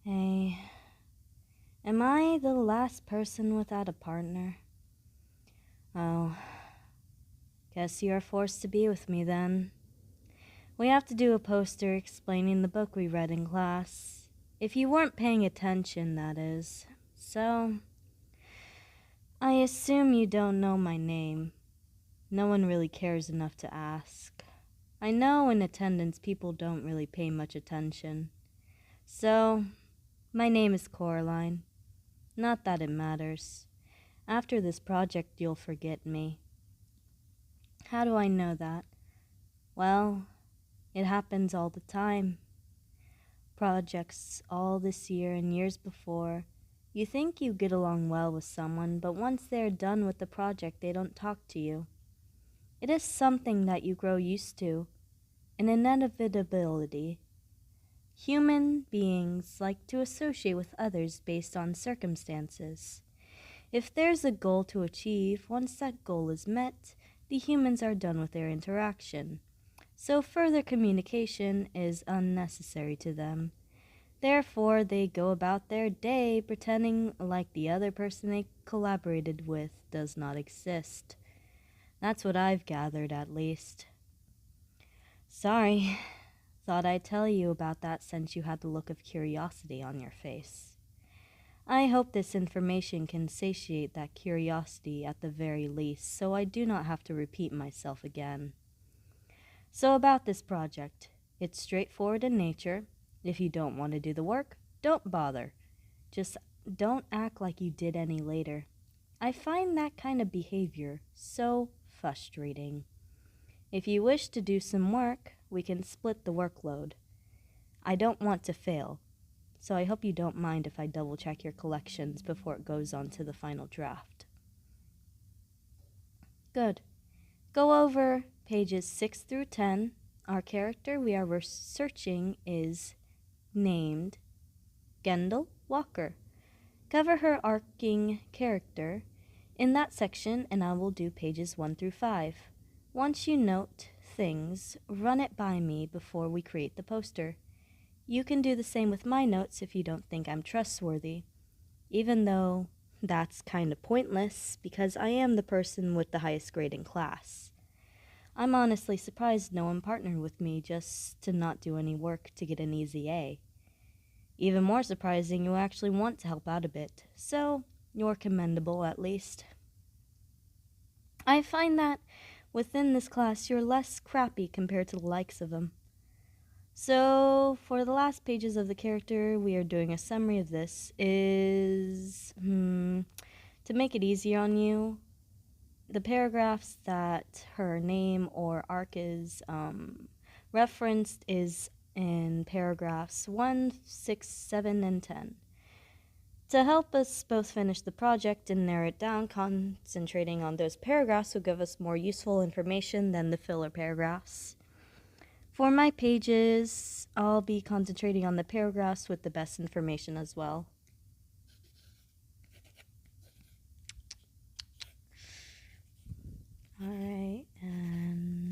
Hey, am I the last person without a partner? Oh, guess you are forced to be with me then. We have to do a poster explaining the book we read in class. If you weren't paying attention, that is. So, I assume you don't know my name. No one really cares enough to ask. I know in attendance people don't really pay much attention. So, my name is Coraline. Not that it matters. After this project, you'll forget me. How do I know that? Well, it happens all the time. Projects all this year and years before. You think you get along well with someone, but once they're done with the project, they don't talk to you. It is something that you grow used to, an inevitability. Human beings like to associate with others based on circumstances. If there's a goal to achieve, once that goal is met, the humans are done with their interaction. So further communication is unnecessary to them. Therefore, they go about their day pretending like the other person they collaborated with does not exist. That's what I've gathered, at least. Sorry, thought I'd tell you about that since you had the look of curiosity on your face. I hope this information can satiate that curiosity at the very least, so I do not have to repeat myself again. So about this project, it's straightforward in nature. If you don't want to do the work, don't bother. Just don't act like you did any later. I find that kind of behavior so frustrating. If you wish to do some work, we can split the workload. I don't want to fail, so I hope you don't mind if I double-check your collections before it goes on to the final draft. Good. Go over pages 6 through 10. Our character we are researching is named Gendel Walker. Cover her arcing character in that section, and I will do pages 1 through 5. Once you note things, run it by me before we create the poster. You can do the same with my notes if you don't think I'm trustworthy, even though that's kind of pointless because I am the person with the highest grade in class. I'm honestly surprised no one partnered with me just to not do any work to get an easy A. Even more surprising, you actually want to help out a bit, so you're commendable at least. I find that within this class you're less crappy compared to the likes of them. So, for the last pages of the character, we are doing a summary of this is, to make it easier on you, the paragraphs that her name or arc is referenced is in paragraphs 1, 6, 7, and 10. To help us both finish the project and narrow it down, concentrating on those paragraphs will give us more useful information than the filler paragraphs. For my pages, I'll be concentrating on the paragraphs with the best information as well. Alright, and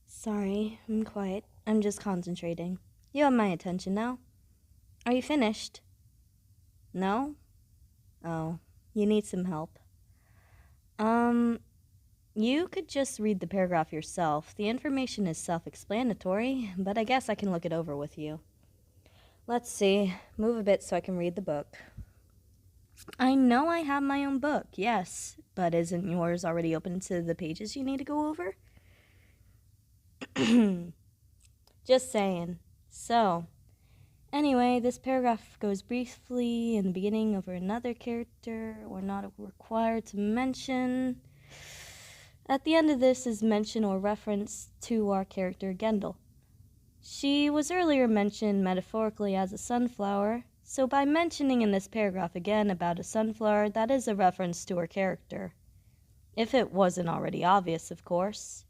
Sorry, I'm quiet. I'm just concentrating. You have my attention now. Are you finished? No? Oh, you need some help. You could just read the paragraph yourself. The information is self-explanatory, but I guess I can look it over with you. Let's see. Move a bit so I can read the book. I know I have my own book, yes, but isn't yours already open to the pages you need to go over? Just saying. So, anyway, this paragraph goes briefly in the beginning over another character we're not required to mention. At the end of this is mention or reference to our character Gendel. She was earlier mentioned metaphorically as a sunflower, So by mentioning in this paragraph again about a sunflower, that is a reference to her character. If it wasn't already obvious, of course.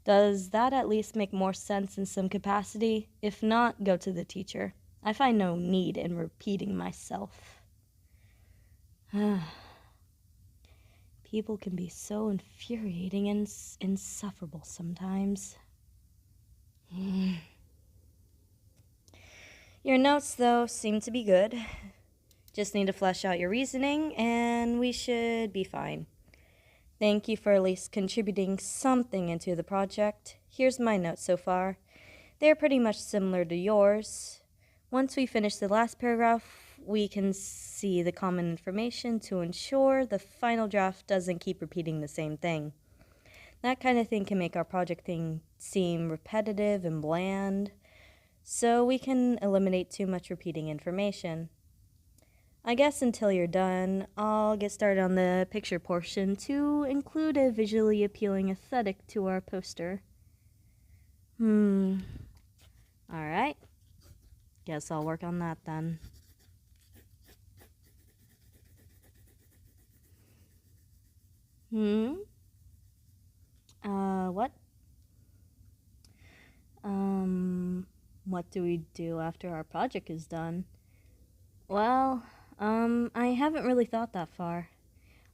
Does that at least make more sense in some capacity? If not, go to the teacher. I find no need in repeating myself. People can be so infuriating and insufferable sometimes. Your notes, though, seem to be good. Just need to flesh out your reasoning, and we should be fine. Thank you for at least contributing something into the project. Here's my notes so far. They're pretty much similar to yours. Once we finish the last paragraph, we can see the common information to ensure the final draft doesn't keep repeating the same thing. That kind of thing can make our project thing seem repetitive and bland, so we can eliminate too much repeating information. I guess until you're done, I'll get started on the picture portion to include a visually appealing aesthetic to our poster. Alright. Guess I'll work on that then. What? What do we do after our project is done? Well, I haven't really thought that far.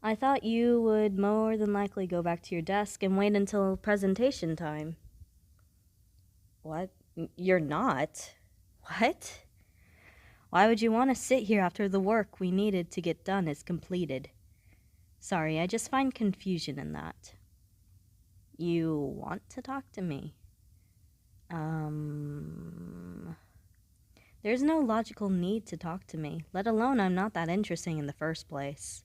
I thought you would more than likely go back to your desk and wait until presentation time. What? You're not? What? Why would you want to sit here after the work we needed to get done is completed? Sorry, I just find confusion in that. You want to talk to me? There's no logical need to talk to me, let alone I'm not that interesting in the first place.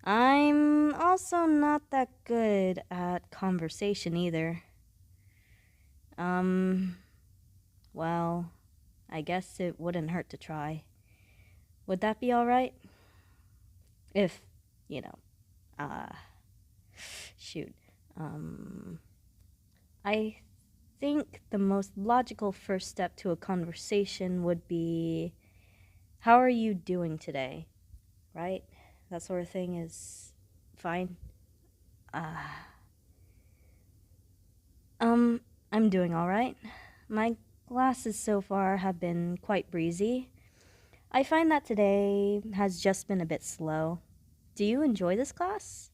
I'm also not that good at conversation either. Well, I guess it wouldn't hurt to try. Would that be alright? If, shoot. I think the most logical first step to a conversation would be, how are you doing today? Right? That sort of thing is fine. I'm doing alright. My classes so far have been quite breezy. I find that today has just been a bit slow. Do you enjoy this class?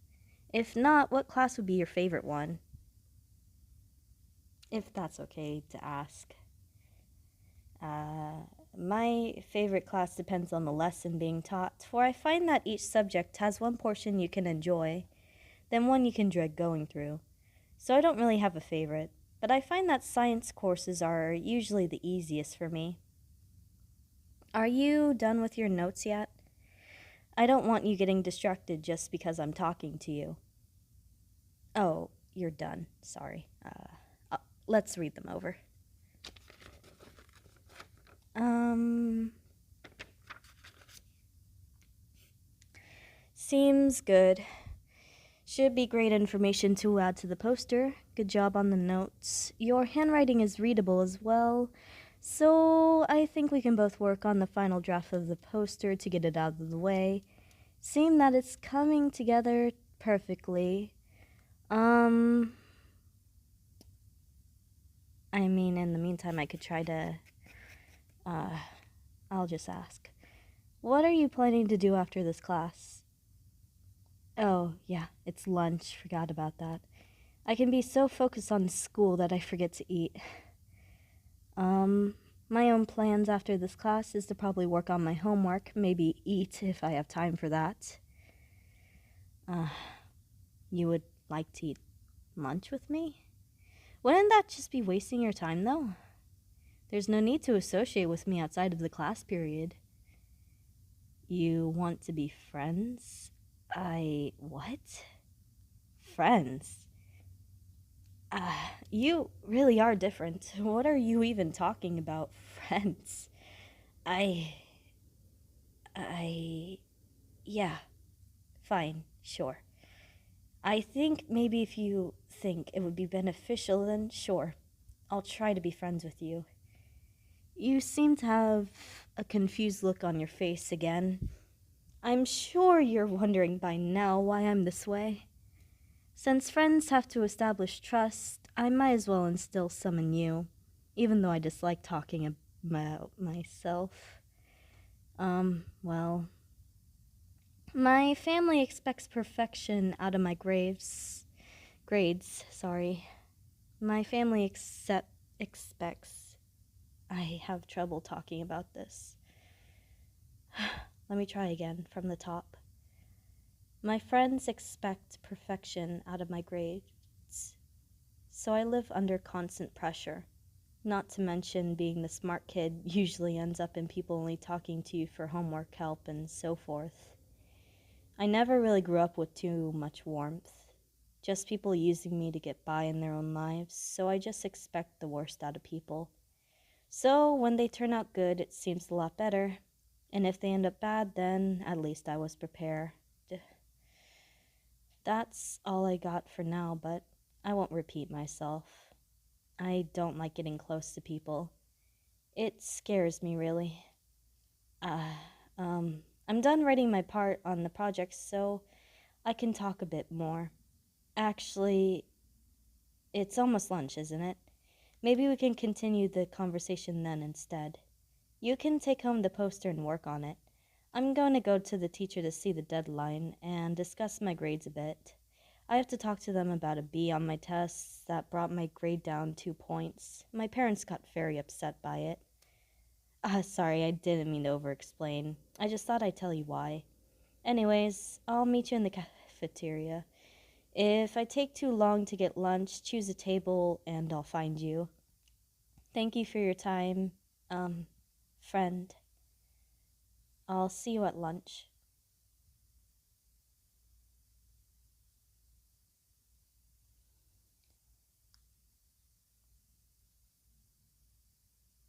If not, what class would be your favorite one? If that's okay to ask. My favorite class depends on the lesson being taught, for I find that each subject has one portion you can enjoy, then one you can dread going through. So I don't really have a favorite, but I find that science courses are usually the easiest for me. Are you done with your notes yet? I don't want you getting distracted just because I'm talking to you. Oh, you're done. Sorry. Let's read them over. Seems good. Should be great information to add to the poster. Good job on the notes. Your handwriting is readable as well, so I think we can both work on the final draft of the poster to get it out of the way. Seeing that it's coming together perfectly. In the meantime, I could try to, I'll just ask. What are you planning to do after this class? Oh, yeah, it's lunch. Forgot about that. I can be so focused on school that I forget to eat. My own plans after this class is to probably work on my homework, maybe eat if I have time for that. You would like to eat lunch with me? Wouldn't that just be wasting your time, though? There's no need to associate with me outside of the class period. You want to be friends? What? Friends? You really are different. What are you even talking about, friends? Yeah, fine, sure. I think maybe if you think it would be beneficial, then sure. I'll try to be friends with you. You seem to have a confused look on your face again. I'm sure you're wondering by now why I'm this way. Since friends have to establish trust, I might as well instill some in you, even though I dislike talking about myself. Well, my family expects perfection out of my grades, sorry. My family expects. I have trouble talking about this. Let me try again from the top. My friends expect perfection out of my grades, so I live under constant pressure. Not to mention being the smart kid usually ends up in people only talking to you for homework help and so forth. I never really grew up with too much warmth. Just people using me to get by in their own lives, so I just expect the worst out of people. So when they turn out good, it seems a lot better. And if they end up bad, then at least I was prepared. That's all I got for now, but I won't repeat myself. I don't like getting close to people. It scares me, really. Uh, I'm done writing my part on the project, so I can talk a bit more. Actually, it's almost lunch, isn't it? Maybe we can continue the conversation then instead. You can take home the poster and work on it. I'm going to go to the teacher to see the deadline and discuss my grades a bit. I have to talk to them about a B on my tests that brought my grade down 2 points. My parents got very upset by it. Sorry, I didn't mean to over-explain. I just thought I'd tell you why. Anyways, I'll meet you in the cafeteria. If I take too long to get lunch, choose a table and I'll find you. Thank you for your time, friend. I'll see you at lunch.